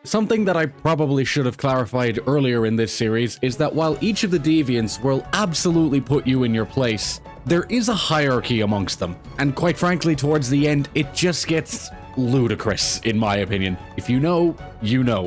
Something that I probably should have clarified earlier in this series is that while each of the deviants will absolutely put you in your place, there is a hierarchy amongst them, and quite frankly towards the end it just gets ludicrous in my opinion. If you know,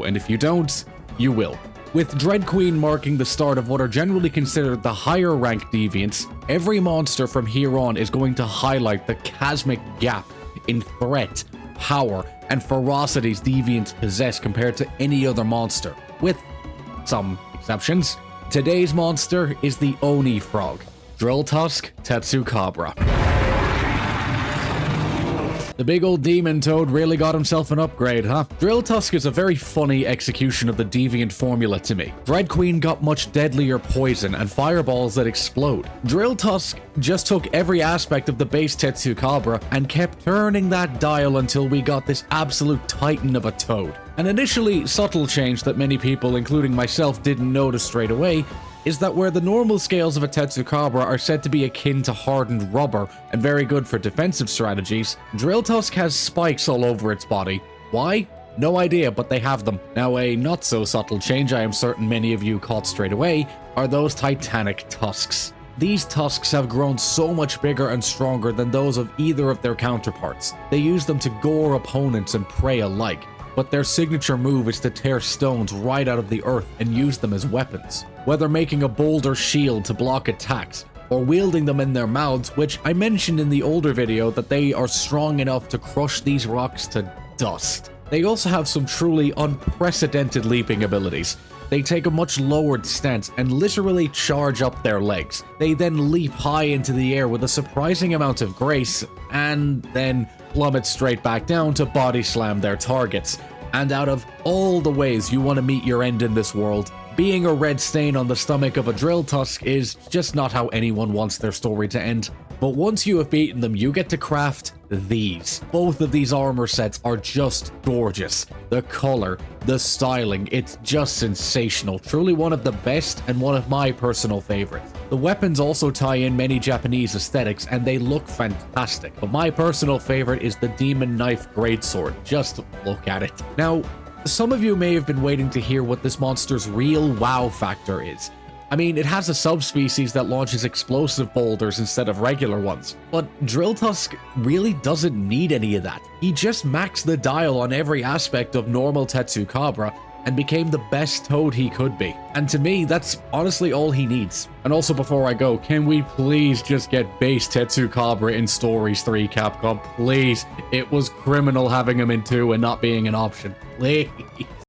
and if you don't, you will. With Dread Queen marking the start of what are generally considered the higher ranked deviants, every monster from here on is going to highlight the cosmic gap in threat, power, and ferocities deviants possess compared to any other monster, with some exceptions. Today's monster is the Oni frog, Drilltusk Tetsucabra. The big old demon toad really got himself an upgrade, huh? Drilltusk is a very funny execution of the deviant formula to me. Dread Queen got much deadlier poison and fireballs that explode. Drilltusk just took every aspect of the base Tetsucabra and kept turning that dial until we got this absolute titan of a toad. An initially subtle change that many people, including myself, didn't notice straight away is that where the normal scales of a Tetsucabra are said to be akin to hardened rubber and very good for defensive strategies, Drilltusk has spikes all over its body. Why? No idea, but they have them. Now, a not so subtle change I am certain many of you caught straight away are those titanic tusks. These tusks have grown so much bigger and stronger than those of either of their counterparts. They use them to gore opponents and prey alike, but their signature move is to tear stones right out of the earth and use them as weapons. Whether making a boulder shield to block attacks, or wielding them in their mouths, which I mentioned in the older video that they are strong enough to crush these rocks to dust. They also have some truly unprecedented leaping abilities. They take a much lowered stance and literally charge up their legs. They then leap high into the air with a surprising amount of grace, and then plummet straight back down to body slam their targets. And out of all the ways you want to meet your end in this world, being a red stain on the stomach of a Drilltusk is just not how anyone wants their story to end. But once you have beaten them, you get to craft these. Both of these armor sets are just gorgeous. The color, the styling, it's just sensational. Truly one of the best and one of my personal favorites. The weapons also tie in many Japanese aesthetics and they look fantastic. But my personal favorite is the Demon Knife Greatsword. Just look at it. Now, some of you may have been waiting to hear what this monster's real wow factor is. I mean, it has a subspecies that launches explosive boulders instead of regular ones, but Drilltusk really doesn't need any of that. He just maxed the dial on every aspect of normal Tetsucabra and became the best toad he could be. And to me, that's honestly all he needs. And also before I go, can we please just get base Tetsucabra in Stories 3, Capcom? Please. It was criminal having him in 2 and not being an option. Please.